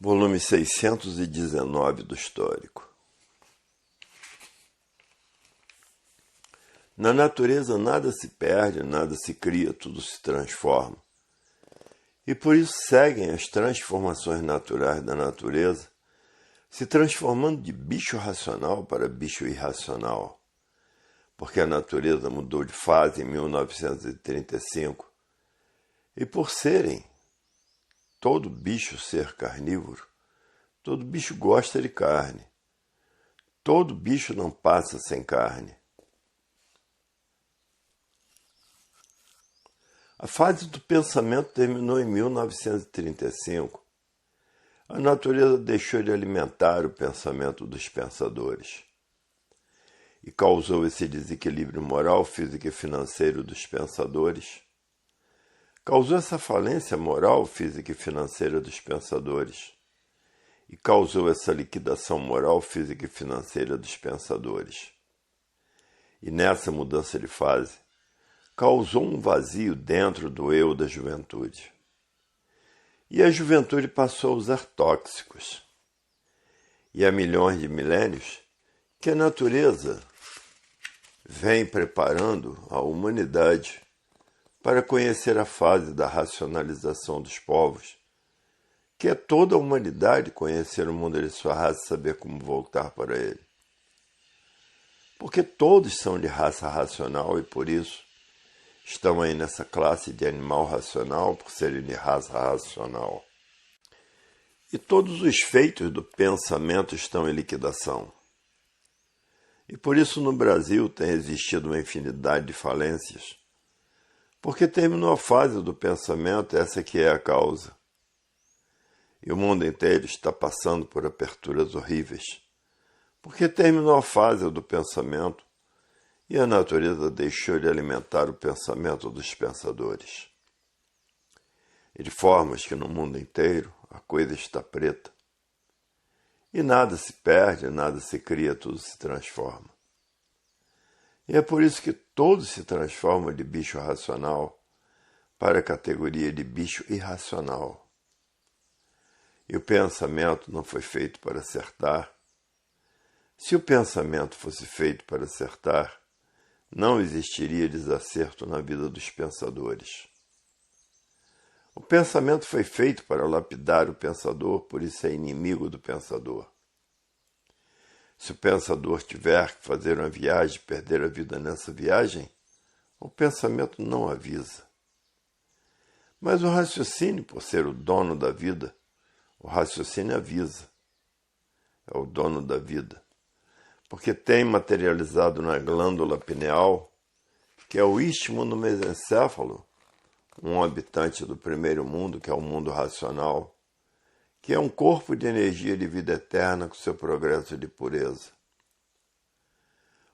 Volume 619 do Histórico. Na natureza nada se perde, nada se cria, tudo se transforma. E por isso seguem as transformações naturais da natureza, se transformando de bicho racional para bicho irracional. Porque a natureza mudou de fase em 1935, e por serem todo bicho ser carnívoro, todo bicho gosta de carne, todo bicho não passa sem carne. A fase do pensamento terminou em 1935. A natureza deixou de alimentar o pensamento dos pensadores e causou esse desequilíbrio moral, físico e financeiro dos pensadores. Causou essa falência moral, física e financeira dos pensadores e causou essa liquidação moral, física e financeira dos pensadores. E nessa mudança de fase, causou um vazio dentro do eu da juventude. E a juventude passou a usar tóxicos. E há milhões de milênios que a natureza vem preparando a humanidade para conhecer a fase da racionalização dos povos, que é toda a humanidade conhecer o mundo de sua raça e saber como voltar para ele. Porque todos são de raça racional e por isso estão aí nessa classe de animal racional por serem de raça racional. E todos os feitos do pensamento estão em liquidação. E por isso no Brasil tem existido uma infinidade de falências, porque terminou a fase do pensamento, essa que é a causa. E o mundo inteiro está passando por aperturas horríveis, porque terminou a fase do pensamento e a natureza deixou de alimentar o pensamento dos pensadores. E de formas que no mundo inteiro a coisa está preta. E nada se perde, nada se cria, tudo se transforma. E é por isso que todos se transformam de bicho racional para a categoria de bicho irracional. E o pensamento não foi feito para acertar. Se o pensamento fosse feito para acertar, não existiria desacerto na vida dos pensadores. O pensamento foi feito para lapidar o pensador, por isso é inimigo do pensador. Se o pensador tiver que fazer uma viagem e perder a vida nessa viagem, o pensamento não avisa. Mas o raciocínio, por ser o dono da vida, o raciocínio avisa. É o dono da vida. Porque tem materializado na glândula pineal, que é o istmo do mesencéfalo, um habitante do primeiro mundo, que é o mundo racional, que é um corpo de energia de vida eterna com seu progresso de pureza.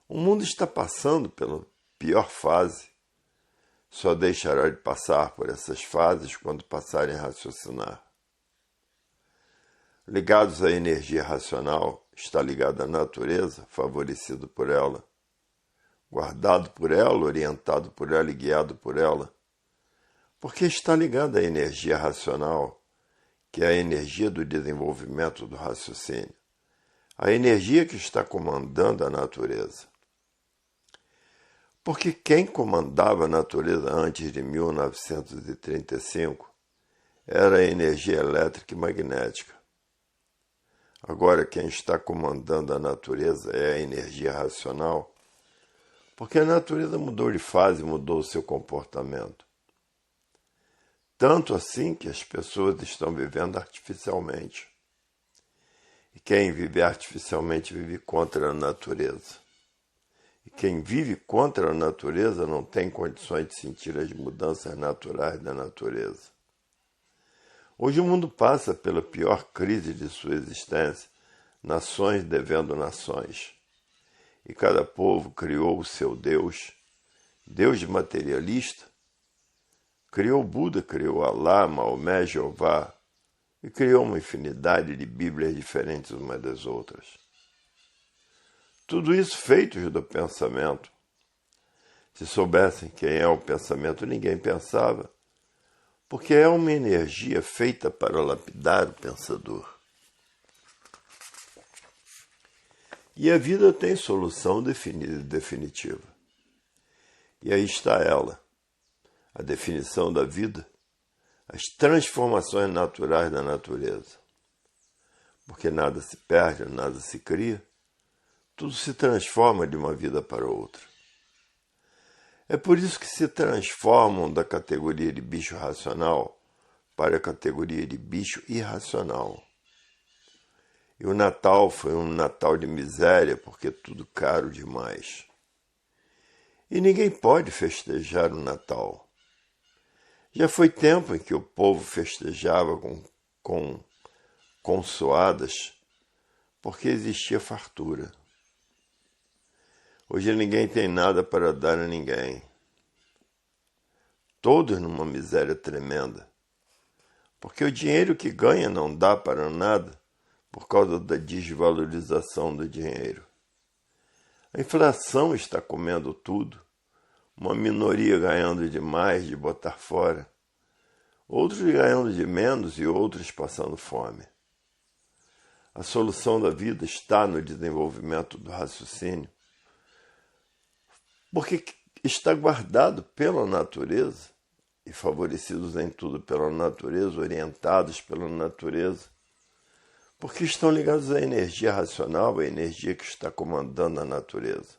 O mundo está passando pela pior fase, só deixará de passar por essas fases quando passarem a raciocinar. Ligados à energia racional, está ligado à natureza, favorecido por ela, guardado por ela, orientado por ela e guiado por ela, porque está ligado à energia racional, que é a energia do desenvolvimento do raciocínio, a energia que está comandando a natureza. Porque quem comandava a natureza antes de 1935 era a energia elétrica e magnética. Agora quem está comandando a natureza é a energia racional, porque a natureza mudou de fase, mudou o seu comportamento. Tanto assim que as pessoas estão vivendo artificialmente. E quem vive artificialmente vive contra a natureza. E quem vive contra a natureza não tem condições de sentir as mudanças naturais da natureza. Hoje o mundo passa pela pior crise de sua existência, nações devendo nações. E cada povo criou o seu Deus, Deus materialista, criou Buda, criou Alá, Maomé, Jeová, e criou uma infinidade de Bíblias diferentes umas das outras. Tudo isso feitos do pensamento. Se soubessem quem é o pensamento, ninguém pensava, porque é uma energia feita para lapidar o pensador. E a vida tem solução definitiva. E aí está ela, a definição da vida, as transformações naturais da natureza. Porque nada se perde, nada se cria, tudo se transforma de uma vida para outra. É por isso que se transformam da categoria de bicho racional para a categoria de bicho irracional. E o Natal foi um Natal de miséria, porque tudo caro demais. E ninguém pode festejar o Natal. Já foi tempo em que o povo festejava com consoadas, porque existia fartura. Hoje ninguém tem nada para dar a ninguém. Todos numa miséria tremenda. Porque o dinheiro que ganha não dá para nada por causa da desvalorização do dinheiro. A inflação está comendo tudo. Uma minoria ganhando demais de botar fora. Outros ganhando de menos e outros passando fome. A solução da vida está no desenvolvimento do raciocínio, porque está guardado pela natureza e favorecidos em tudo pela natureza, orientados pela natureza, porque estão ligados à energia racional, à energia que está comandando a natureza.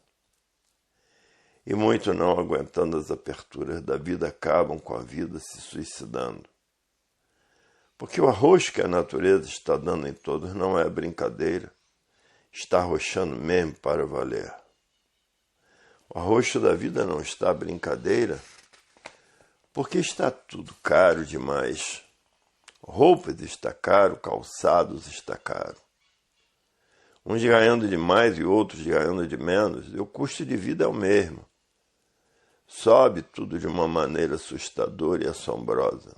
E muito não aguentando as aperturas da vida, acabam com a vida se suicidando. Porque o arroxo que a natureza está dando em todos não é brincadeira, está arroxando mesmo para valer. O arroxo da vida não está brincadeira, porque está tudo caro demais. Roupas está caro, calçados está caro. Uns ganhando de mais e outros ganhando de menos, e o custo de vida é o mesmo. Sobe tudo de uma maneira assustadora e assombrosa.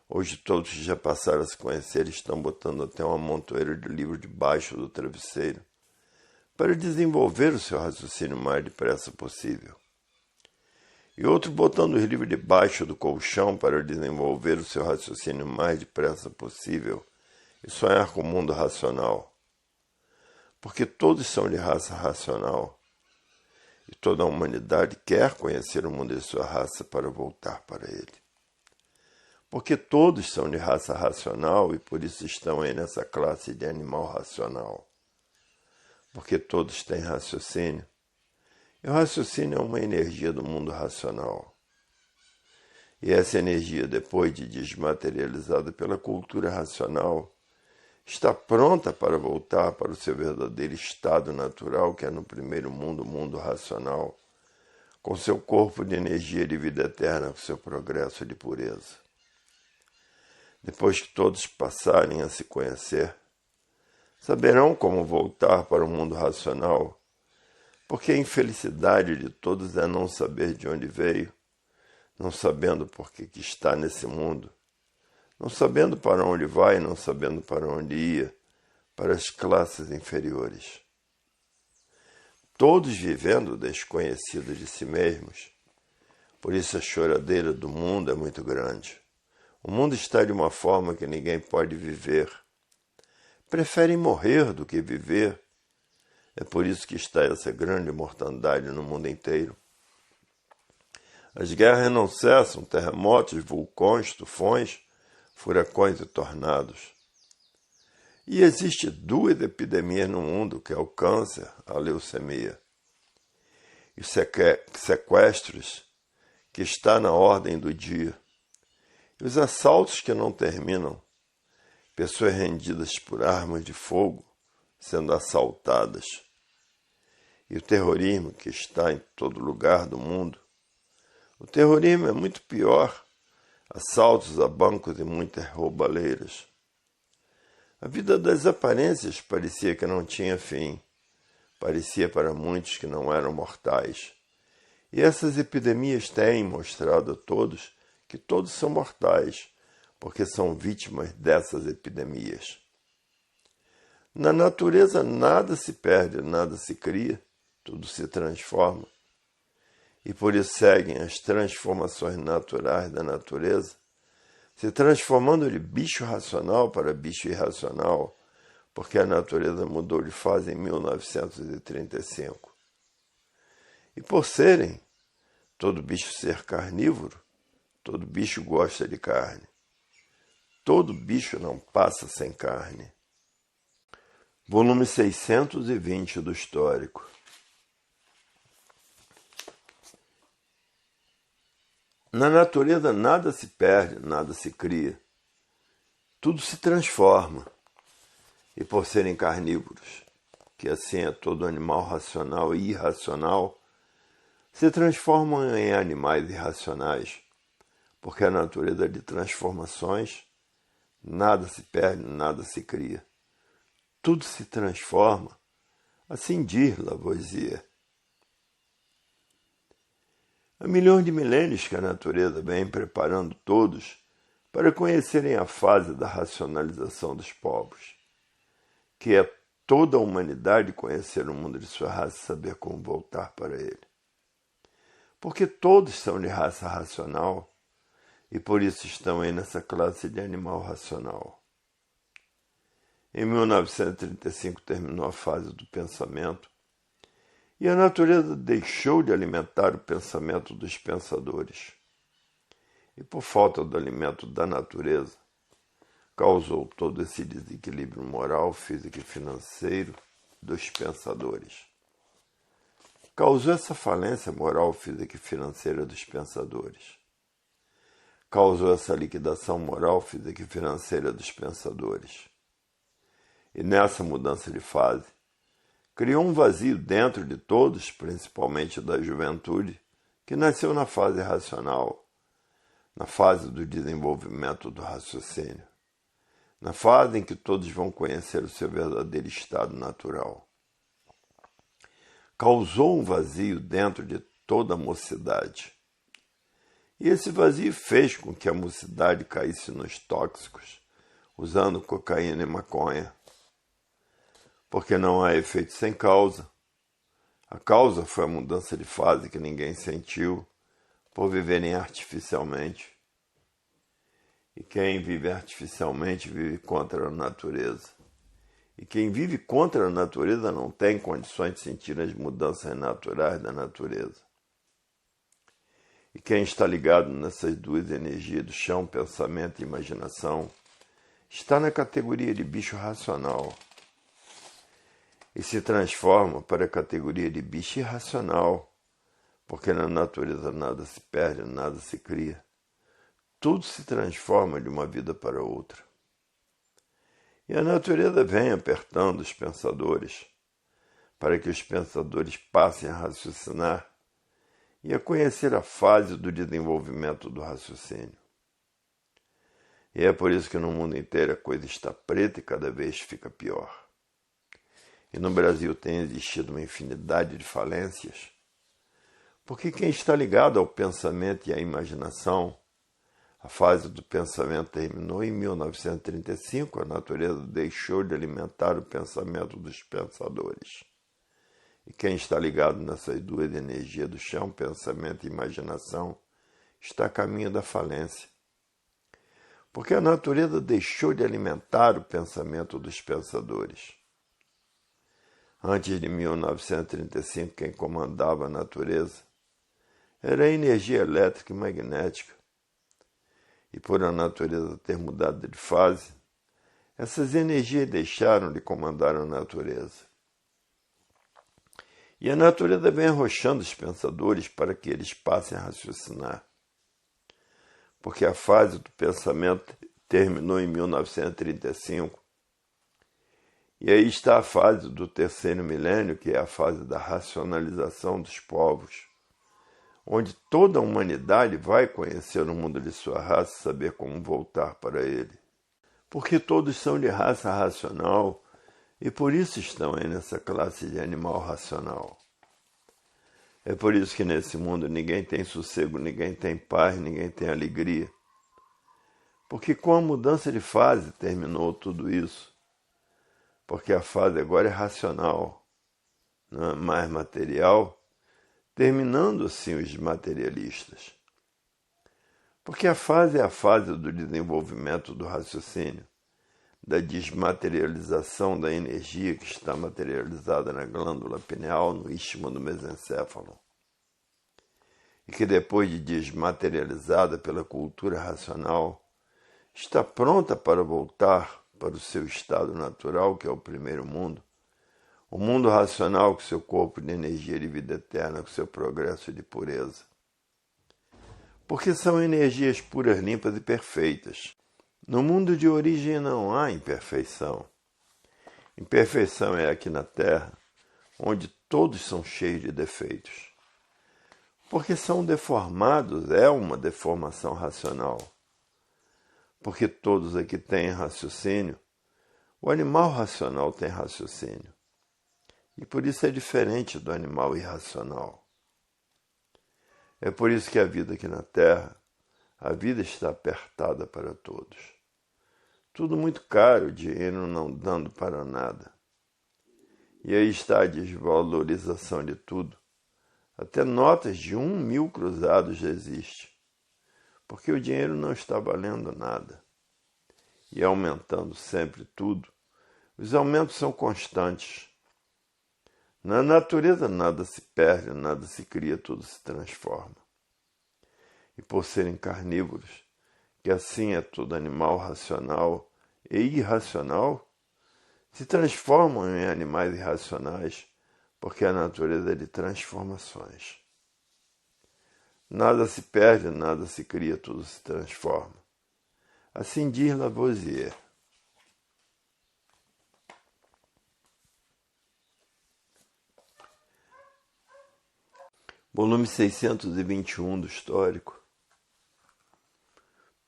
Hoje todos que já passaram a se conhecer estão botando até um amontoeiro de livros debaixo do travesseiro para desenvolver o seu raciocínio o mais depressa possível. E outros botando os livros debaixo do colchão para desenvolver o seu raciocínio o mais depressa possível e sonhar com o mundo racional. Porque todos são de raça racional e toda a humanidade quer conhecer o mundo de sua raça para voltar para ele. Porque todos são de raça racional e por isso estão aí nessa classe de animal racional. Porque todos têm raciocínio. E o raciocínio é uma energia do mundo racional. E essa energia, depois de desmaterializada pela cultura racional, está pronta para voltar para o seu verdadeiro estado natural, que é no primeiro mundo, o mundo racional, com seu corpo de energia de vida eterna, com seu progresso de pureza. Depois que todos passarem a se conhecer, saberão como voltar para o mundo racional, porque a infelicidade de todos é não saber de onde veio, não sabendo por que está nesse mundo, não sabendo para onde vai, não sabendo para onde ia, para as classes inferiores. Todos vivendo desconhecidos de si mesmos, por isso a choradeira do mundo é muito grande. O mundo está de uma forma que ninguém pode viver. Preferem morrer do que viver. É por isso que está essa grande mortandade no mundo inteiro. As guerras não cessam, terremotos, vulcões, tufões, furacões e tornados. E existem 2 epidemias no mundo, que é o câncer, a leucemia. E os sequestros, que está na ordem do dia. E os assaltos que não terminam, pessoas rendidas por armas de fogo sendo assaltadas. E o terrorismo que está em todo lugar do mundo. O terrorismo é muito pior, assaltos a bancos e muitas roubaleiras. A vida das aparências parecia que não tinha fim, parecia para muitos que não eram mortais. E essas epidemias têm mostrado a todos que todos são mortais, porque são vítimas dessas epidemias. Na natureza nada se perde, nada se cria, tudo se transforma. E por isso seguem as transformações naturais da natureza, se transformando de bicho racional para bicho irracional, porque a natureza mudou de fase em 1935. E por serem todo bicho ser carnívoro, todo bicho gosta de carne. Todo bicho não passa sem carne. Volume 620 do Histórico. Na natureza nada se perde, nada se cria. Tudo se transforma. E por serem carnívoros, que assim é todo animal racional e irracional, se transformam em animais irracionais, porque a natureza de transformações, nada se perde, nada se cria. Tudo se transforma, assim diz Lavoisier. Há milhões de milênios que a natureza vem preparando todos para conhecerem a fase da racionalização dos povos, que é toda a humanidade conhecer o mundo de sua raça e saber como voltar para ele. Porque todos são de raça racional e por isso estão aí nessa classe de animal racional. Em 1935 terminou a fase do pensamento e a natureza deixou de alimentar o pensamento dos pensadores. E por falta do alimento da natureza, causou todo esse desequilíbrio moral, físico e financeiro dos pensadores. Causou essa falência moral, física e financeira dos pensadores. Causou essa liquidação moral, física e financeira dos pensadores. E nessa mudança de fase, criou um vazio dentro de todos, principalmente da juventude, que nasceu na fase racional, na fase do desenvolvimento do raciocínio, na fase em que todos vão conhecer o seu verdadeiro estado natural. Causou um vazio dentro de toda a mocidade. E esse vazio fez com que a mocidade caísse nos tóxicos, usando cocaína e maconha. Porque não há efeito sem causa. A causa foi a mudança de fase que ninguém sentiu por viverem artificialmente. E quem vive artificialmente vive contra a natureza. E quem vive contra a natureza não tem condições de sentir as mudanças naturais da natureza. E quem está ligado nessas duas energias do chão, pensamento e imaginação, está na categoria de bicho racional. E se transforma para a categoria de bicho irracional, porque na natureza nada se perde, nada se cria. Tudo se transforma de uma vida para outra. E a natureza vem apertando os pensadores, para que os pensadores passem a raciocinar e a conhecer a fase do desenvolvimento do raciocínio. E é por isso que no mundo inteiro a coisa está preta e cada vez fica pior. E no Brasil tem existido uma infinidade de falências, porque quem está ligado ao pensamento e à imaginação, a fase do pensamento terminou em 1935, a natureza deixou de alimentar o pensamento dos pensadores. E quem está ligado nessas duas energias do chão, pensamento e imaginação, está a caminho da falência. Porque a natureza deixou de alimentar o pensamento dos pensadores. Antes de 1935, quem comandava a natureza era a energia elétrica e magnética. E por a natureza ter mudado de fase, essas energias deixaram de comandar a natureza. E a natureza vem arrochando os pensadores para que eles passem a raciocinar. Porque a fase do pensamento terminou em 1935. E aí está a fase do terceiro milênio, que é a fase da racionalização dos povos, onde toda a humanidade vai conhecer o mundo de sua raça e saber como voltar para ele. Porque todos são de raça racional e por isso estão aí nessa classe de animal racional. É por isso que nesse mundo ninguém tem sossego, ninguém tem paz, ninguém tem alegria. Porque com a mudança de fase terminou tudo isso. Porque a fase agora é racional, não é mais material, terminando assim os materialistas. Porque a fase é a fase do desenvolvimento do raciocínio, da desmaterialização da energia que está materializada na glândula pineal, no istmo do mesencéfalo, e que depois de desmaterializada pela cultura racional, está pronta para voltar para o seu estado natural, que é o primeiro mundo, o mundo racional com seu corpo de energia de vida eterna, com seu progresso de pureza. Porque são energias puras, limpas e perfeitas. No mundo de origem não há imperfeição. Imperfeição é aqui na Terra, onde todos são cheios de defeitos. Porque são deformados, é uma deformação racional. Porque todos aqui têm raciocínio, o animal racional tem raciocínio. E por isso é diferente do animal irracional. É por isso que a vida aqui na Terra, a vida está apertada para todos. Tudo muito caro, dinheiro não dando para nada. E aí está a desvalorização de tudo. Até notas de 1.000 cruzados já existe. Porque o dinheiro não está valendo nada. E aumentando sempre tudo, os aumentos são constantes. Na natureza nada se perde, nada se cria, tudo se transforma. E por serem carnívoros, que assim é todo animal racional e irracional, se transformam em animais irracionais, porque a natureza é de transformações. Nada se perde, nada se cria, tudo se transforma. Assim diz Lavoisier. Volume 621 do Histórico.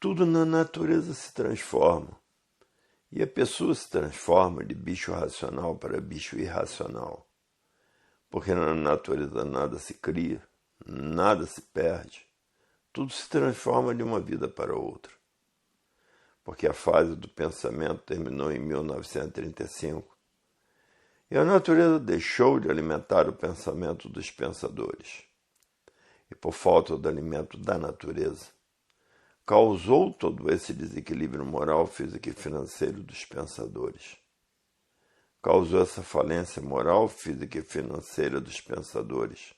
Tudo na natureza se transforma. E a pessoa se transforma de bicho racional para bicho irracional. Porque na natureza nada se cria, nada se perde. Tudo se transforma de uma vida para outra. Porque a fase do pensamento terminou em 1935. E a natureza deixou de alimentar o pensamento dos pensadores. E por falta do alimento da natureza, causou todo esse desequilíbrio moral, físico e financeiro dos pensadores. Causou essa falência moral, física e financeira dos pensadores.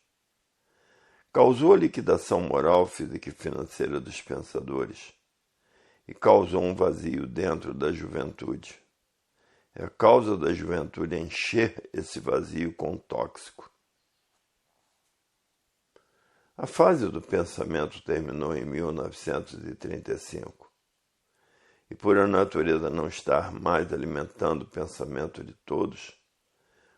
Causou a liquidação moral, física e financeira dos pensadores. E causou um vazio dentro da juventude. É a causa da juventude encher esse vazio com tóxico. A fase do pensamento terminou em 1935. E por a natureza não estar mais alimentando o pensamento de todos,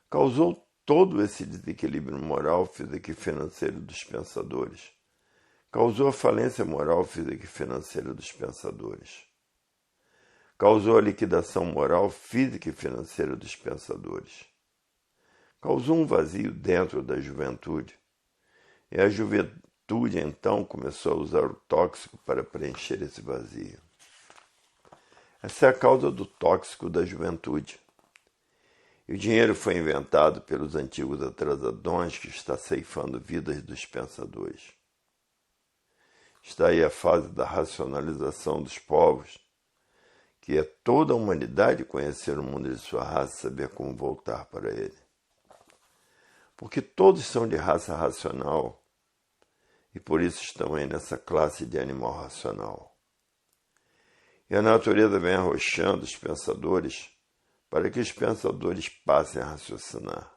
causou todo esse desequilíbrio moral, físico e financeiro dos pensadores. Causou a falência moral, física e financeira dos pensadores. Causou a liquidação moral, física e financeira dos pensadores. Causou um vazio dentro da juventude. E a juventude, então, começou a usar o tóxico para preencher esse vazio. Essa é a causa do tóxico da juventude. E o dinheiro foi inventado pelos antigos atrasadões que está ceifando vidas dos pensadores. Está aí a fase da racionalização dos povos, que é toda a humanidade conhecer o mundo de sua raça e saber como voltar para ele. Porque todos são de raça racional e por isso estão aí nessa classe de animal racional. E a natureza vem arrochando os pensadores para que os pensadores passem a raciocinar.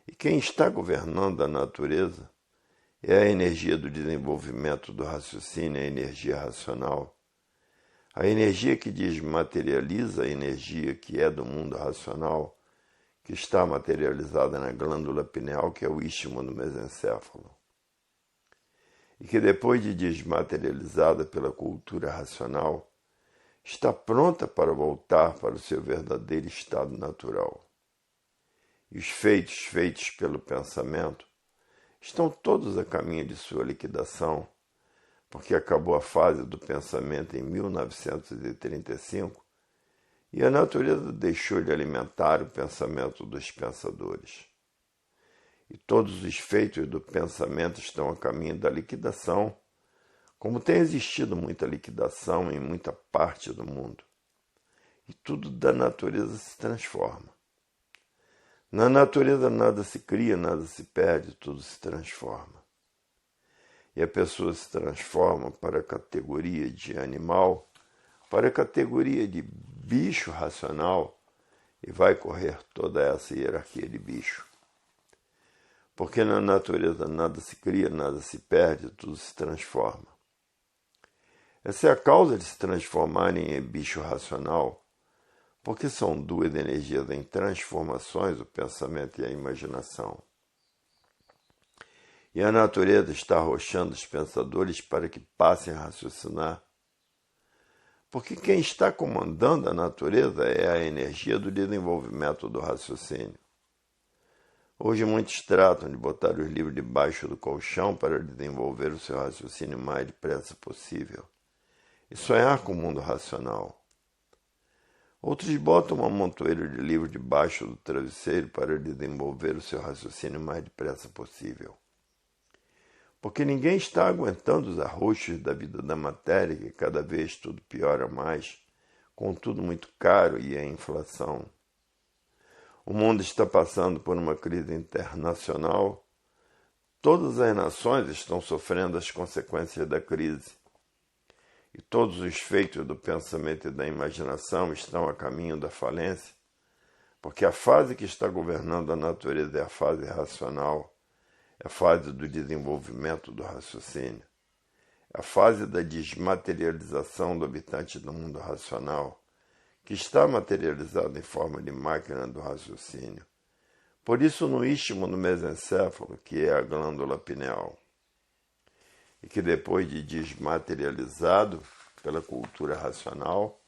E quem está governando a natureza é a energia do desenvolvimento do raciocínio, a energia racional. A energia que desmaterializa a energia que é do mundo racional, que está materializada na glândula pineal, que é o istmo do mesencéfalo. E que depois de desmaterializada pela cultura racional, está pronta para voltar para o seu verdadeiro estado natural. E os feitos pelo pensamento estão todos a caminho de sua liquidação, porque acabou a fase do pensamento em 1935 e a natureza deixou de alimentar o pensamento dos pensadores. E todos os feitos do pensamento estão a caminho da liquidação, como tem existido muita liquidação em muita parte do mundo. e tudo da natureza se transforma. Na natureza nada se cria, nada se perde, tudo se transforma. E a pessoa se transforma para a categoria de animal, para a categoria de bicho racional, e vai correr toda essa hierarquia de bicho. Porque na natureza nada se cria, nada se perde, tudo se transforma. Essa é a causa de se transformarem em bicho racional, porque são duas energias em transformações, o pensamento e a imaginação. E a natureza está arrochando os pensadores para que passem a raciocinar. Porque quem está comandando a natureza é a energia do desenvolvimento do raciocínio. Hoje muitos tratam de botar os livros debaixo do colchão para desenvolver o seu raciocínio o mais depressa possível e sonhar com o mundo racional. Outros botam uma montoeira de livros debaixo do travesseiro para desenvolver o seu raciocínio o mais depressa possível. Porque ninguém está aguentando os arroxos da vida da matéria, que cada vez tudo piora mais, com tudo muito caro e a inflação. O mundo está passando por uma crise internacional. Todas as nações estão sofrendo as consequências da crise. E todos os feitos do pensamento e da imaginação estão a caminho da falência, porque a fase que está governando a natureza é a fase racional, é a fase do desenvolvimento do raciocínio, é a fase da desmaterialização do habitante do mundo racional, que está materializado em forma de máquina do raciocínio. Por isso, no istmo do mesencéfalo, que é a glândula pineal, e que depois de desmaterializado pela cultura racional,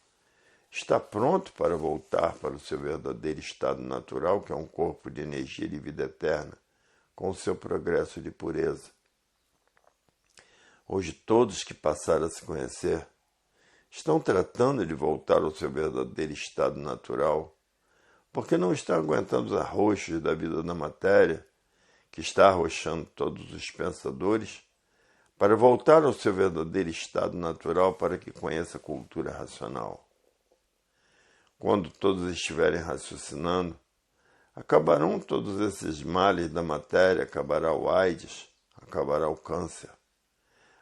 está pronto para voltar para o seu verdadeiro estado natural, que é um corpo de energia de vida eterna, com o seu progresso de pureza. Hoje todos que passaram a se conhecer estão tratando de voltar ao seu verdadeiro estado natural, porque não estão aguentando os arroxos da vida da matéria, que está arrochando todos os pensadores, para voltar ao seu verdadeiro estado natural para que conheça a cultura racional. Quando todos estiverem raciocinando, acabarão todos esses males da matéria, acabará o AIDS, acabará o câncer,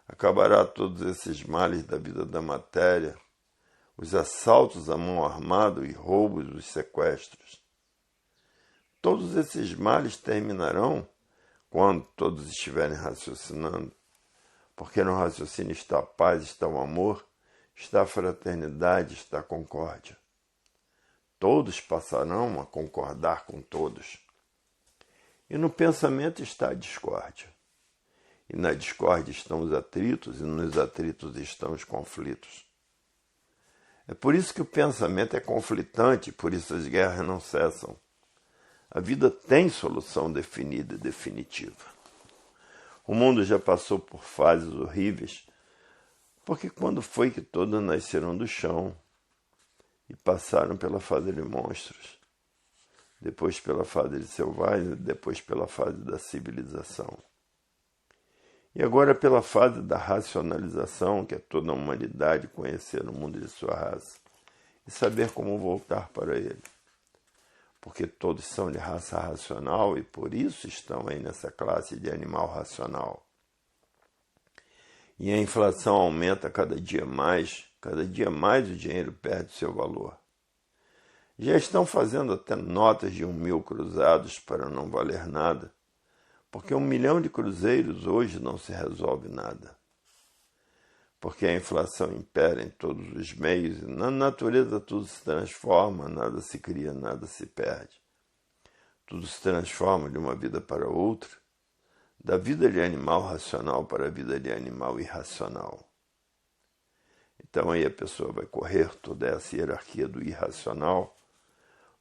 acabará todos esses males da vida da matéria, os assaltos à mão armada, os roubos, os sequestros. Todos esses males terminarão quando todos estiverem raciocinando, porque no raciocínio está a paz, está o amor, está a fraternidade, está a concórdia. Todos passarão a concordar com todos. E no pensamento está a discórdia. E na discórdia estão os atritos, e nos atritos estão os conflitos. É por isso que o pensamento é conflitante, por isso as guerras não cessam. A vida tem solução definida e definitiva. O mundo já passou por fases horríveis, porque quando foi que todos nasceram do chão e passaram pela fase de monstros, depois pela fase de selvagens, depois pela fase da civilização. E agora pela fase da racionalização, que é toda a humanidade conhecer o mundo de sua raça e saber como voltar para ele. Porque todos são de raça racional e por isso estão aí nessa classe de animal racional. E a inflação aumenta cada dia mais o dinheiro perde seu valor. Já estão fazendo até notas de 1.000 cruzados para não valer nada, porque 1 milhão de cruzeiros hoje não se resolve nada. Porque a inflação impera em todos os meios e na natureza tudo se transforma, nada se cria, nada se perde. Tudo se transforma de uma vida para outra, da vida de animal racional para a vida de animal irracional. Então aí a pessoa vai correr toda essa hierarquia do irracional,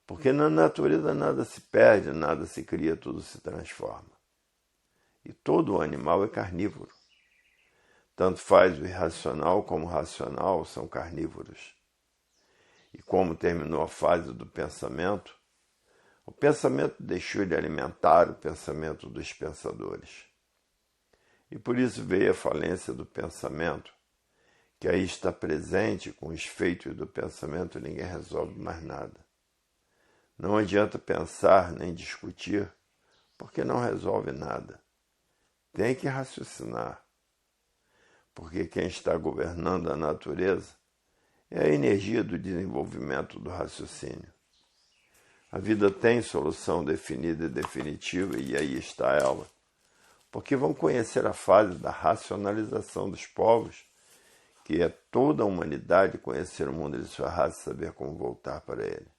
porque na natureza nada se perde, nada se cria, tudo se transforma. E todo animal é carnívoro. Tanto faz o irracional como o racional são carnívoros. E como terminou a fase do pensamento, o pensamento deixou de alimentar o pensamento dos pensadores. E por isso veio a falência do pensamento, que aí está presente com os feitos do pensamento, ninguém resolve mais nada. Não adianta pensar nem discutir, porque não resolve nada. Tem que raciocinar, porque quem está governando a natureza é a energia do desenvolvimento do raciocínio. A vida tem solução definida e definitiva, e aí está ela, porque vão conhecer a fase da racionalização dos povos, que é toda a humanidade conhecer o mundo de sua raça e saber como voltar para ele.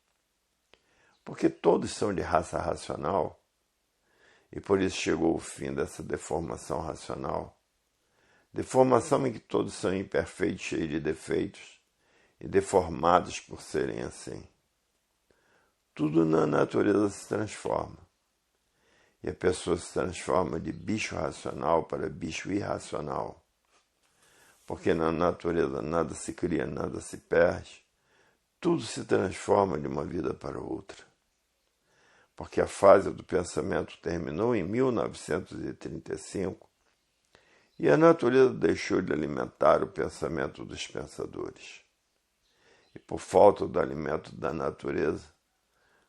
Porque todos são de raça racional, e por isso chegou o fim dessa deformação racional. Deformação em que todos são imperfeitos, cheios de defeitos, e deformados por serem assim. Tudo na natureza se transforma, e a pessoa se transforma de bicho racional para bicho irracional. Porque na natureza nada se cria, nada se perde, tudo se transforma de uma vida para outra. Porque a fase do pensamento terminou em 1935 e a natureza deixou de alimentar o pensamento dos pensadores. E por falta do alimento da natureza,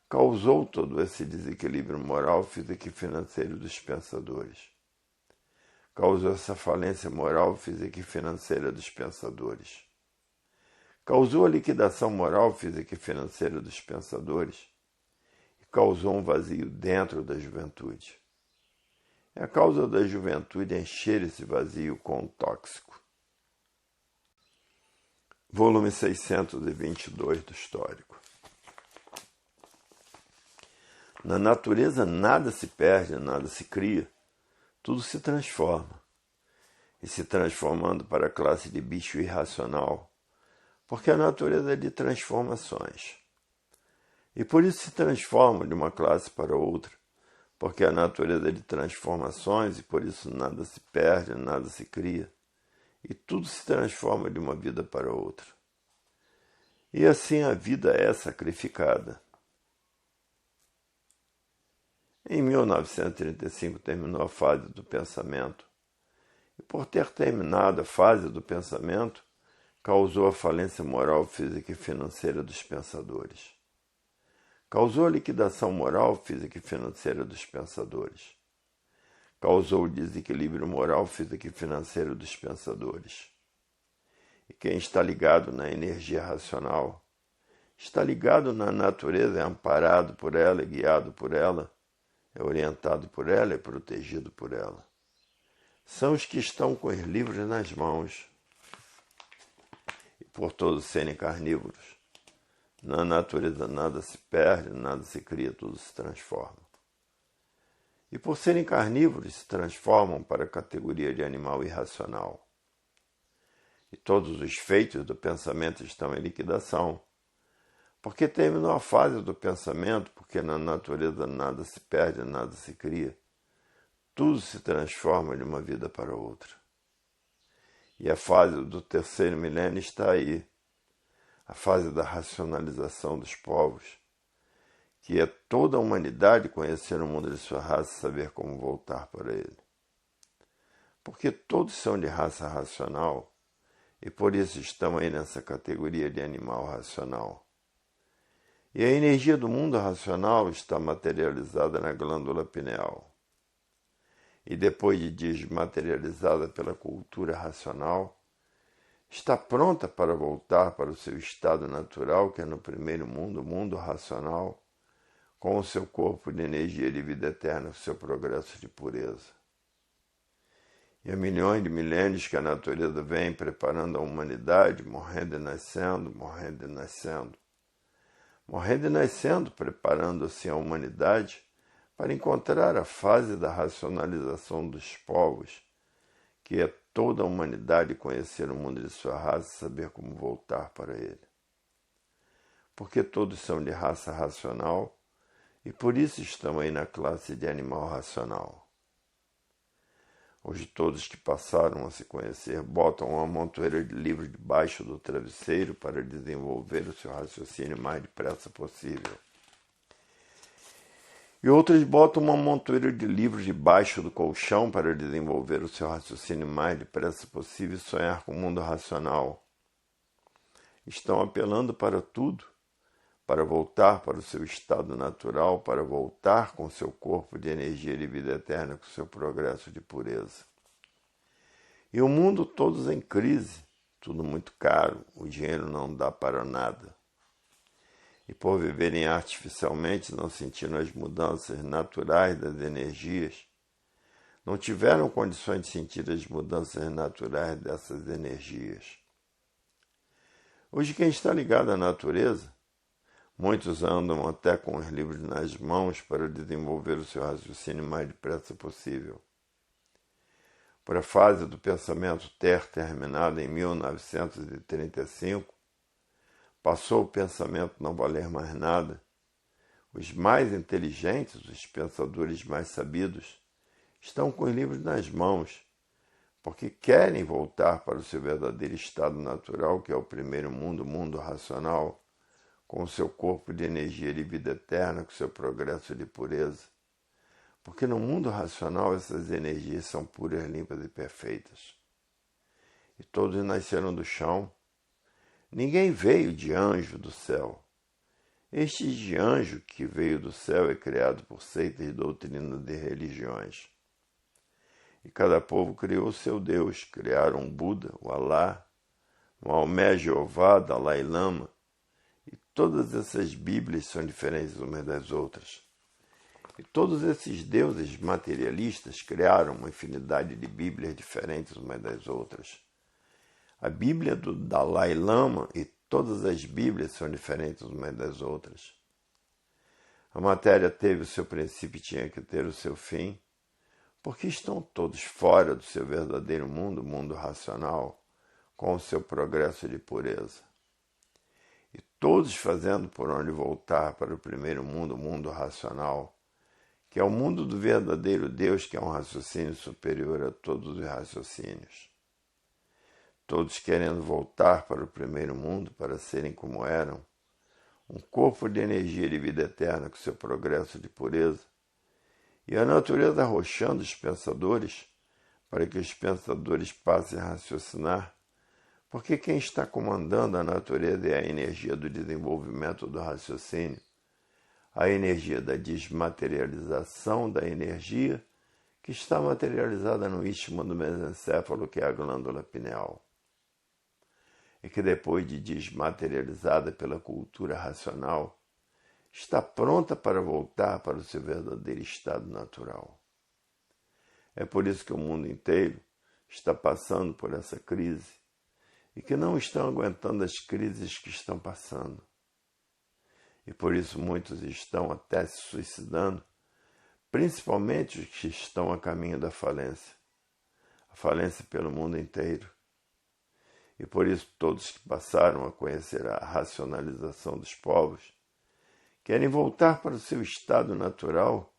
causou todo esse desequilíbrio moral, físico e financeiro dos pensadores. Causou essa falência moral, física e financeira dos pensadores. Causou a liquidação moral, física e financeira dos pensadores. E causou um vazio dentro da juventude. É a causa da juventude encher esse vazio com um tóxico. Volume 622 do Histórico. Na natureza nada se perde, nada se cria. Tudo se transforma, e se transformando para a classe de bicho irracional, porque a natureza é de transformações. E por isso se transforma de uma classe para outra, porque a natureza é de transformações, e por isso nada se perde, nada se cria, e tudo se transforma de uma vida para outra. E assim a vida é sacrificada. Em 1935 terminou a fase do pensamento, e por ter terminado a fase do pensamento, causou a falência moral, física e financeira dos pensadores. Causou a liquidação moral, física e financeira dos pensadores. Causou o desequilíbrio moral, físico e financeiro dos pensadores. E quem está ligado na energia racional, está ligado na natureza, é amparado por ela, é guiado por ela, é orientado por ela, é protegido por ela. São os que estão com os livros nas mãos. E por todos serem carnívoros, na natureza nada se perde, nada se cria, tudo se transforma. E por serem carnívoros, se transformam para a categoria de animal irracional. E todos os feitos do pensamento estão em liquidação, porque terminou a fase do pensamento, porque na natureza nada se perde, nada se cria. Tudo se transforma de uma vida para outra. E a fase do terceiro milênio está aí, a fase da racionalização dos povos, que é toda a humanidade conhecer o mundo de sua raça e saber como voltar para ele. Porque todos são de raça racional, e por isso estão aí nessa categoria de animal racional. E a energia do mundo racional está materializada na glândula pineal. E depois de desmaterializada pela cultura racional, está pronta para voltar para o seu estado natural, que é no primeiro mundo, o mundo racional, com o seu corpo de energia de vida eterna, o seu progresso de pureza. E há milhões de milênios que a natureza vem preparando a humanidade, morrendo e nascendo, morrendo e nascendo. Morrendo e nascendo, preparando assim a humanidade para encontrar a fase da racionalização dos povos, que é toda a humanidade conhecer o mundo de sua raça e saber como voltar para ele. Porque todos são de raça racional e por isso estão aí na classe de animal racional. Hoje todos que passaram a se conhecer botam uma montoeira de livros debaixo do travesseiro para desenvolver o seu raciocínio o mais depressa possível. E outros botam uma montoeira de livros debaixo do colchão para desenvolver o seu raciocínio o mais depressa possível e sonhar com o mundo racional, estão apelando para tudo, para voltar para o seu estado natural, para voltar com seu corpo de energia de vida eterna, com seu progresso de pureza. E o mundo todos em crise, tudo muito caro, o dinheiro não dá para nada. E por viverem artificialmente, não sentindo as mudanças naturais das energias, não tiveram condições de sentir as mudanças naturais dessas energias. Hoje quem está ligado à natureza, muitos andam até com os livros nas mãos para desenvolver o seu raciocínio o mais depressa possível. Por a fase do pensamento ter terminado em 1935, passou o pensamento não valer mais nada. Os mais inteligentes, os pensadores mais sabidos, estão com os livros nas mãos, porque querem voltar para o seu verdadeiro estado natural, que é o primeiro mundo, o mundo racional, com o seu corpo de energia de vida eterna, com o seu progresso de pureza. Porque no mundo racional essas energias são puras, limpas e perfeitas. E todos nasceram do chão. Ninguém veio de anjo do céu. Este de anjo que veio do céu é criado por seitas e doutrinas de religiões. E cada povo criou o seu Deus. Criaram o Buda, o Alá, Maomé, Jeová, Dalai Lama. E todas essas Bíblias são diferentes umas das outras. E todos esses deuses materialistas criaram uma infinidade de Bíblias diferentes umas das outras. A Bíblia do Dalai Lama e todas as Bíblias são diferentes umas das outras. A matéria teve o seu princípio e tinha que ter o seu fim, porque estão todos fora do seu verdadeiro mundo, o mundo racional, com o seu progresso de pureza. E todos fazendo por onde voltar para o primeiro mundo, o mundo racional, que é o mundo do verdadeiro Deus, que é um raciocínio superior a todos os raciocínios. Todos querendo voltar para o primeiro mundo, para serem como eram, um corpo de energia de vida eterna com seu progresso de pureza, e a natureza arrochando os pensadores, para que os pensadores passem a raciocinar, porque quem está comandando a natureza é a energia do desenvolvimento do raciocínio, a energia da desmaterialização da energia que está materializada no istmo do mesencéfalo, que é a glândula pineal, e que depois de desmaterializada pela cultura racional, está pronta para voltar para o seu verdadeiro estado natural. É por isso que o mundo inteiro está passando por essa crise e que não estão aguentando as crises que estão passando. E por isso muitos estão até se suicidando, principalmente os que estão a caminho da falência. A falência pelo mundo inteiro. E por isso todos que passaram a conhecer a racionalização dos povos querem voltar para o seu estado natural,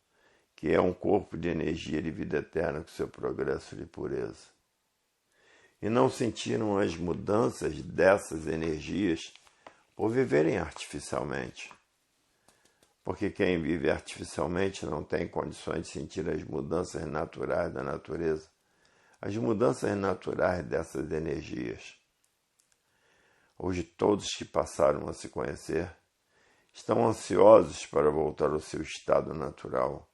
que é um corpo de energia de vida eterna com seu progresso de pureza. E não sentiram as mudanças dessas energias por viverem artificialmente. Porque quem vive artificialmente não tem condições de sentir as mudanças naturais da natureza, as mudanças naturais dessas energias. Hoje todos que passaram a se conhecer estão ansiosos para voltar ao seu estado natural,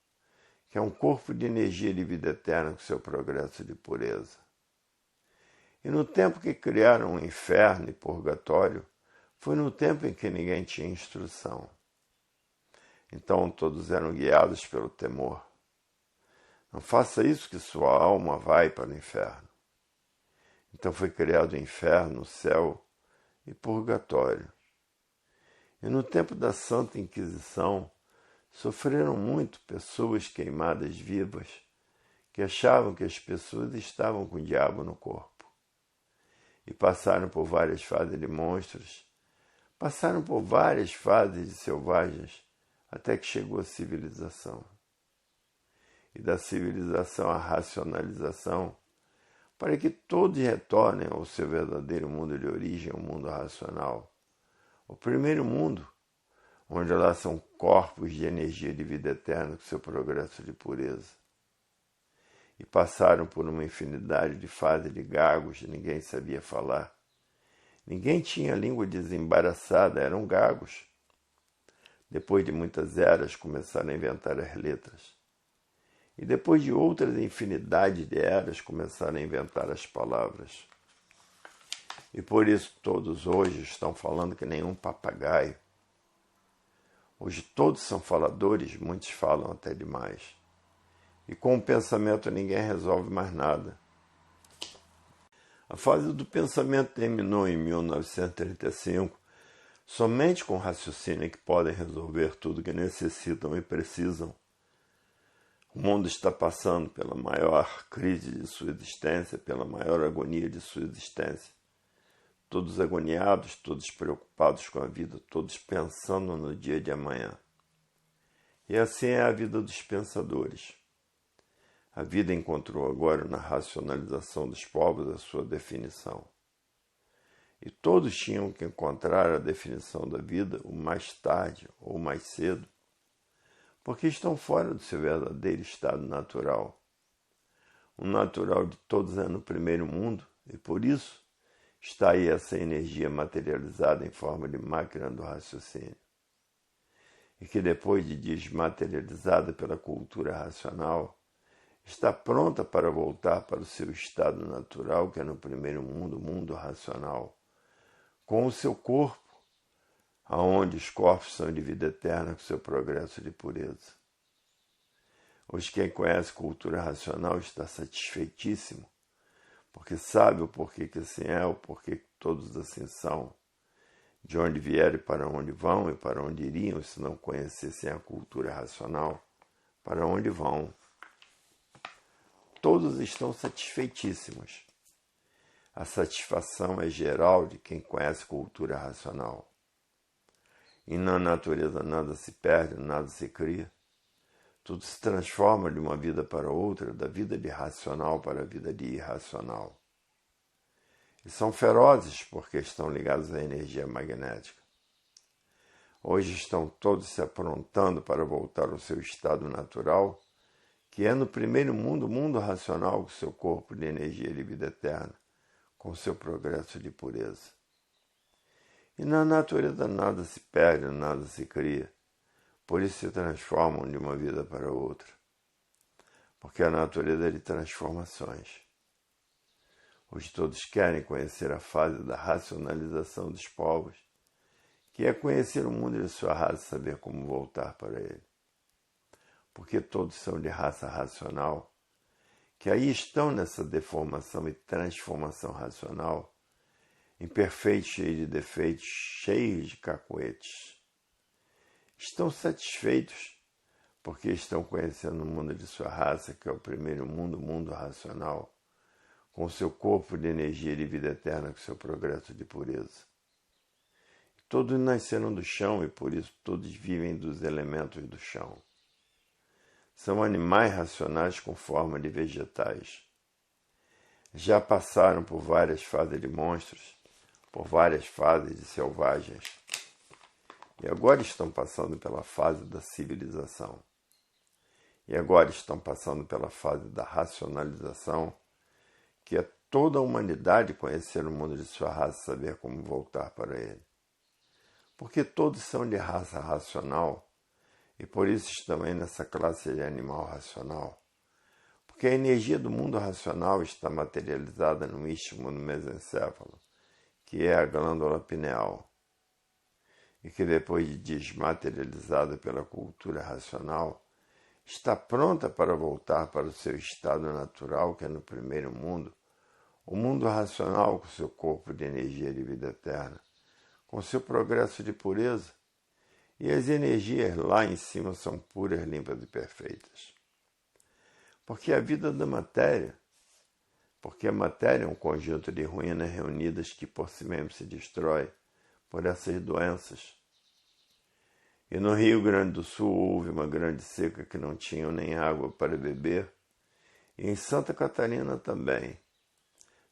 que é um corpo de energia de vida eterna com seu progresso de pureza. E no tempo que criaram o inferno e purgatório, foi no tempo em que ninguém tinha instrução. Então todos eram guiados pelo temor. Não faça isso que sua alma vai para o inferno. Então foi criado o inferno, o céu e purgatório. E no tempo da Santa Inquisição, sofreram muito pessoas queimadas vivas que achavam que as pessoas estavam com o diabo no corpo. E passaram por várias fases de monstros, passaram por várias fases de selvagens, até que chegou a civilização. E da civilização à racionalização, para que todos retornem ao seu verdadeiro mundo de origem, o mundo racional. O primeiro mundo, onde lá são corpos de energia de vida eterna com seu progresso de pureza. E passaram por uma infinidade de fases de gagos, ninguém sabia falar, Ninguém tinha língua desembaraçada, eram gagos. Depois de muitas eras, começaram a inventar as letras. E depois de outras infinidade de eras, começaram a inventar as palavras. E por isso todos hoje estão falando que nem um papagaio. Hoje todos são faladores, muitos falam até demais. E com o pensamento ninguém resolve mais nada. A fase do pensamento terminou em 1935. Somente com raciocínio é que podem resolver tudo que necessitam e precisam. O mundo está passando pela maior crise de sua existência, pela maior agonia de sua existência. Todos agoniados, todos preocupados com a vida, todos pensando no dia de amanhã. E assim é a vida dos pensadores. A vida encontrou agora na racionalização dos povos a sua definição. E todos tinham que encontrar a definição da vida o mais tarde ou mais cedo, porque estão fora do seu verdadeiro estado natural. O natural de todos é no primeiro mundo, e por isso está aí essa energia materializada em forma de máquina do raciocínio. E que depois de desmaterializada pela cultura racional, está pronta para voltar para o seu estado natural, que é no primeiro mundo, o mundo racional, com o seu corpo, aonde os corpos são de vida eterna, com seu progresso de pureza. Hoje quem conhece cultura racional está satisfeitíssimo, porque sabe o porquê que assim é, o porquê que todos assim são, de onde vieram e para onde vão e para onde iriam se não conhecessem a cultura racional, para onde vão. Todos estão satisfeitíssimos. A satisfação é geral de quem conhece cultura racional. E na natureza nada se perde, nada se cria. Tudo se transforma de uma vida para outra, da vida de racional para a vida de irracional. E são ferozes porque estão ligados à energia magnética. Hoje estão todos se aprontando para voltar ao seu estado natural, que é no primeiro mundo, o mundo racional, com seu corpo de energia de vida eterna, com seu progresso de pureza. E na natureza nada se perde, nada se cria, por isso se transformam de uma vida para outra, porque a natureza é de transformações. Hoje todos querem conhecer a fase da racionalização dos povos, que é conhecer o mundo de sua raça e saber como voltar para ele. Porque todos são de raça racional, que aí estão nessa deformação e transformação racional, imperfeitos, cheios de defeitos, cheios de cacoetes. Estão satisfeitos porque estão conhecendo o mundo de sua raça, que é o primeiro mundo, o mundo racional, com seu corpo de energia de vida eterna, com seu progresso de pureza. Todos nasceram do chão e por isso todos vivem dos elementos do chão. São animais racionais com forma de vegetais. Já passaram por várias fases de monstros, por várias fases de selvagens. E agora estão passando pela fase da civilização. E agora estão passando pela fase da racionalização, que é toda a humanidade conhecer o mundo de sua raça e saber como voltar para ele. Porque todos são de raça racional, e por isso estão aí nessa classe de animal racional. Porque a energia do mundo racional está materializada no istmo, no mesencéfalo, que é a glândula pineal. E que depois de desmaterializada pela cultura racional, está pronta para voltar para o seu estado natural, que é no primeiro mundo, o mundo racional com seu corpo de energia de vida eterna, com seu progresso de pureza, e as energias lá em cima são puras, limpas e perfeitas. Porque a vida da matéria, porque a matéria é um conjunto de ruínas reunidas que por si mesmo se destrói por essas doenças. E no Rio Grande do Sul houve uma grande seca que não tinham nem água para beber, e em Santa Catarina também.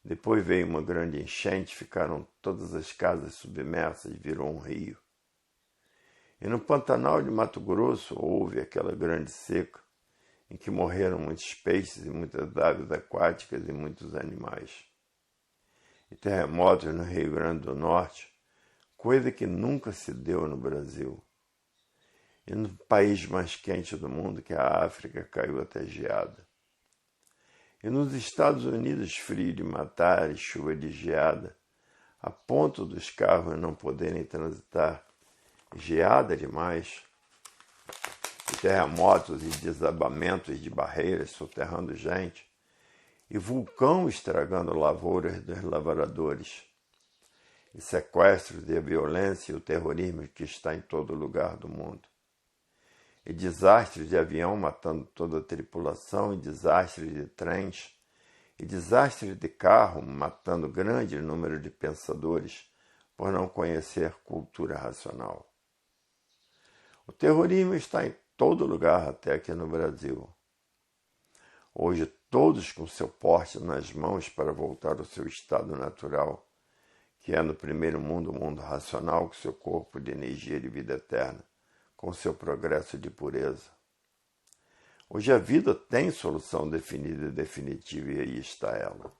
Depois veio uma grande enchente, ficaram todas as casas submersas, virou um rio. E no Pantanal de Mato Grosso houve aquela grande seca, em que morreram muitos peixes e muitas aves aquáticas e muitos animais. e terremotos no Rio Grande do Norte, coisa que nunca se deu no Brasil. E no país mais quente do mundo, que é a África, caiu até geada. E nos Estados Unidos, frio de matar e chuva de geada, a ponto dos carros não poderem transitar, geada demais, e terremotos e desabamentos de barreiras soterrando gente, e vulcão estragando lavouras dos lavradores, e sequestros e a violência e o terrorismo que está em todo lugar do mundo, e desastres de avião matando toda a tripulação, e desastres de trens, e desastres de carro matando grande número de pensadores por não conhecer cultura racional. O terrorismo está em todo lugar, até aqui no Brasil. Hoje, todos com seu porte nas mãos para voltar ao seu estado natural, que é no primeiro mundo, o mundo racional, com seu corpo de energia de vida eterna, com seu progresso de pureza. Hoje a vida tem solução definida e definitiva, e aí está ela.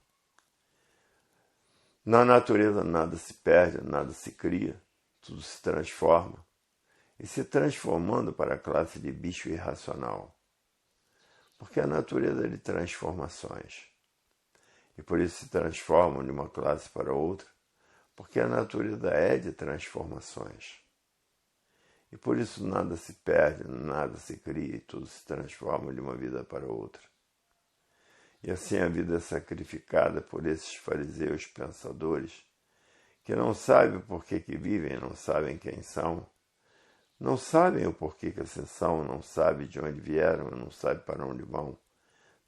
Na natureza nada se perde, nada se cria, tudo se transforma, e se transformando para a classe de bicho irracional. Porque a natureza é de transformações. E por isso se transformam de uma classe para outra, porque a natureza é de transformações. E por isso nada se perde, nada se cria, e tudo se transforma de uma vida para outra. E assim a vida é sacrificada por esses fariseus pensadores, que não sabem por que vivem, não sabem quem são, não sabem o porquê que assim são, não sabem de onde vieram, não sabem para onde vão,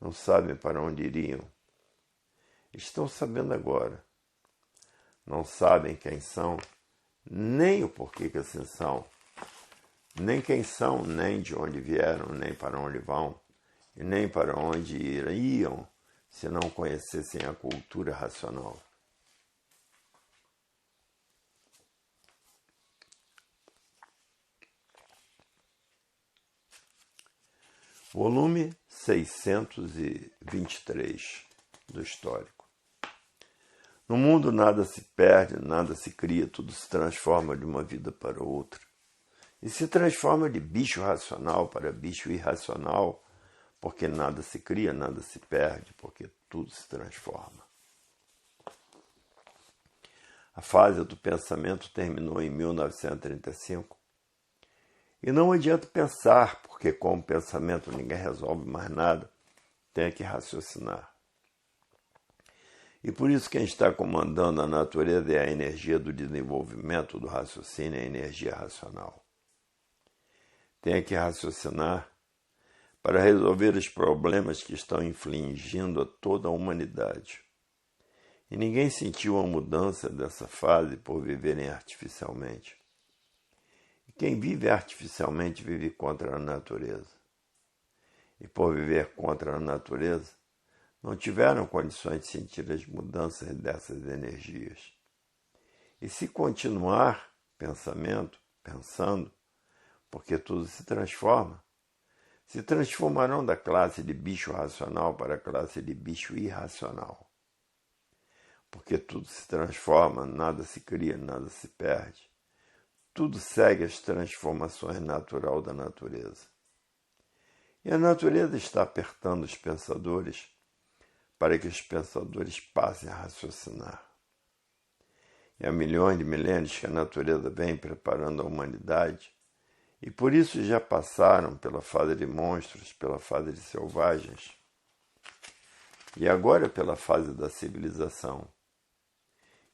não sabem para onde iriam. Estão sabendo agora. Não sabem quem são, nem o porquê que assim são, nem quem são, nem de onde vieram, nem para onde vão, e nem para onde iriam, se não conhecessem a cultura racional. Volume 623 do Histórico. No mundo nada se perde, nada se cria, tudo se transforma de uma vida para outra. E se transforma de bicho racional para bicho irracional, porque nada se cria, nada se perde, porque tudo se transforma. A fase do pensamento terminou em 1935. E não adianta pensar, porque com o pensamento ninguém resolve mais nada, tem que raciocinar. E por isso quem está comandando a natureza é a energia do desenvolvimento do raciocínio, a energia racional. Tem que raciocinar para resolver os problemas que estão infligindo a toda a humanidade. E ninguém sentiu a mudança dessa fase por viverem artificialmente. E quem vive artificialmente vive contra a natureza. E por viver contra a natureza, não tiveram condições de sentir as mudanças dessas energias. E se continuar pensando, porque tudo se transformarão da classe de bicho racional para a classe de bicho irracional. Porque tudo se transforma, nada se cria, nada se perde. Tudo segue as transformações naturais da natureza. E a natureza está apertando os pensadores para que os pensadores passem a raciocinar. E há milhões de milênios que a natureza vem preparando a humanidade, e por isso já passaram pela fase de monstros, pela fase de selvagens, e agora pela fase da civilização,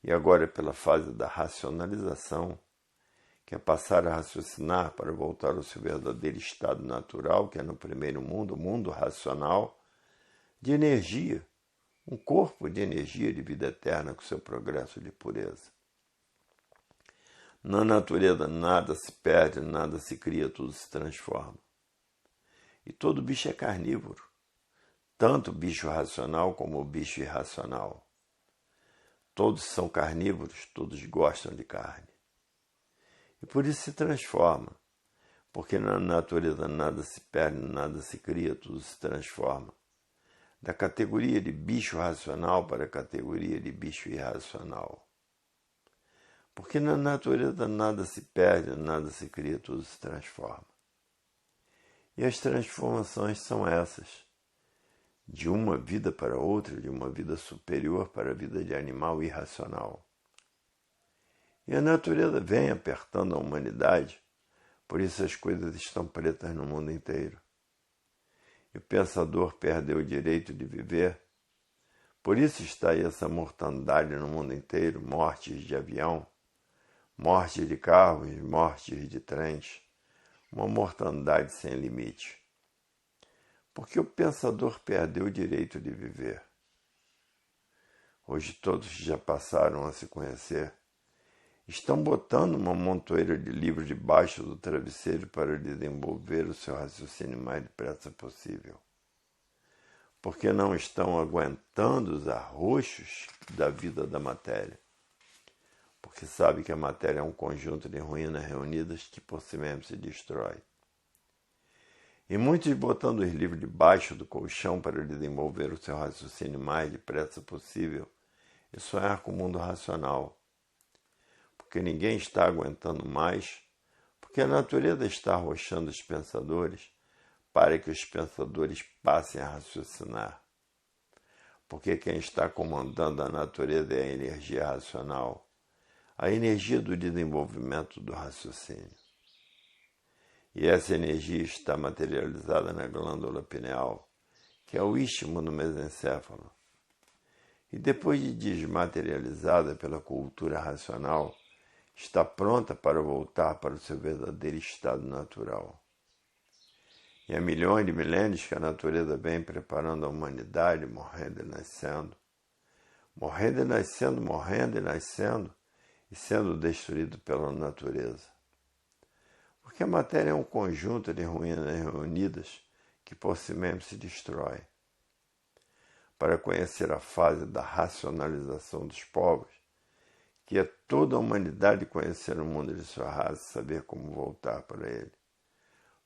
e agora pela fase da racionalização, que é passar a raciocinar para voltar ao seu verdadeiro estado natural, que é no primeiro mundo, o mundo racional, de energia, um corpo de energia de vida eterna com seu progresso de pureza. Na natureza nada se perde, nada se cria, tudo se transforma. E todo bicho é carnívoro, tanto o bicho racional como o bicho irracional. Todos são carnívoros, todos gostam de carne. E por isso se transforma, porque na natureza nada se perde, nada se cria, tudo se transforma. da categoria de bicho racional para a categoria de bicho irracional. Porque na natureza nada se perde, nada se cria, tudo se transforma. E as transformações são essas: de uma vida para outra, de uma vida superior para a vida de animal irracional. E a natureza vem apertando a humanidade, por isso as coisas estão pretas no mundo inteiro. E o pensador perdeu o direito de viver, por isso está aí essa mortandade no mundo inteiro, mortes de avião, mortes de carros, mortes de trens, uma mortandade sem limite. Porque o pensador perdeu o direito de viver. Hoje todos já passaram a se conhecer, estão botando uma montoeira de livros debaixo do travesseiro para desenvolver o seu raciocínio mais depressa possível. Porque não estão aguentando os arroxos da vida da matéria. Porque sabe que a matéria é um conjunto de ruínas reunidas que por si mesmo se destrói. E muitos botando os livros debaixo do colchão para desenvolver o seu raciocínio mais depressa possível e sonhar com o mundo racional. Porque ninguém está aguentando mais, porque a natureza está arrochando os pensadores para que os pensadores passem a raciocinar. Porque quem está comandando a natureza é a energia racional, a energia do desenvolvimento do raciocínio. E essa energia está materializada na glândula pineal, que é o istmo do mesencéfalo. E depois de desmaterializada pela cultura racional, está pronta para voltar para o seu verdadeiro estado natural. E há milhões de milênios que a natureza vem preparando a humanidade, morrendo e nascendo, morrendo e nascendo, morrendo e nascendo, e sendo destruído pela natureza. Porque a matéria é um conjunto de ruínas reunidas que por si mesmo se destrói. Para conhecer a fase da racionalização dos povos, que é toda a humanidade conhecer o mundo de sua raça e saber como voltar para ele.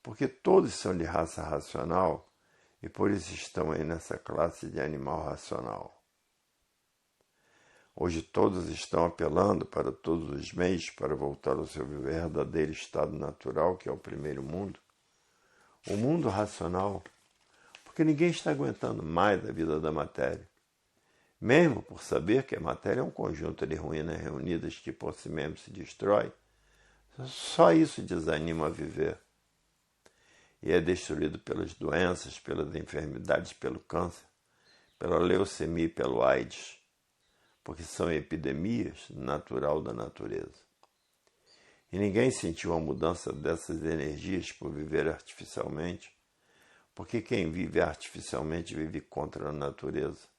Porque todos são de raça racional e por isso estão aí nessa classe de animal racional. Hoje todos estão apelando para todos os meios para voltar ao seu verdadeiro estado natural, que é o primeiro mundo, o mundo racional, porque ninguém está aguentando mais a vida da matéria. Mesmo por saber que a matéria é um conjunto de ruínas reunidas que por si mesmo se destrói, só isso desanima a viver. E é destruído pelas doenças, pelas enfermidades, pelo câncer, pela leucemia e pelo AIDS, porque são epidemias natural da natureza. E ninguém sentiu a mudança dessas energias por viver artificialmente, porque quem vive artificialmente vive contra a natureza.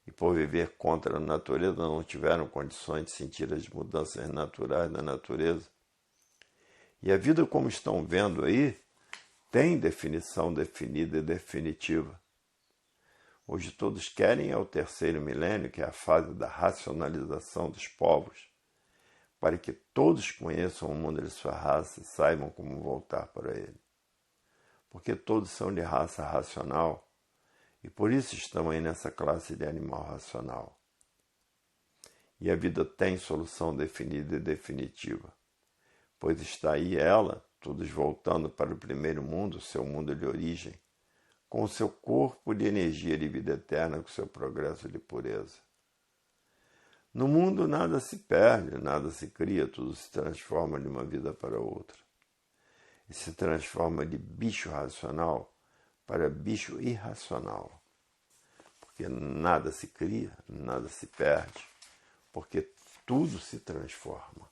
E por viver contra a natureza não tiveram condições de sentir as mudanças naturais da natureza. E a vida como estão vendo aí, tem definição definida e definitiva. Hoje todos querem ao terceiro milênio, que é a fase da racionalização dos povos, para que todos conheçam o mundo de sua raça e saibam como voltar para ele. Porque todos são de raça racional e por isso estão aí nessa classe de animal racional. E a vida tem solução definida e definitiva, pois está aí ela, todos voltando para o primeiro mundo, seu mundo de origem, com o seu corpo de energia de vida eterna, com o seu progresso de pureza. No mundo nada se perde, nada se cria, tudo se transforma de uma vida para outra. E se transforma de bicho racional para bicho irracional. Porque nada se cria, nada se perde, porque tudo se transforma.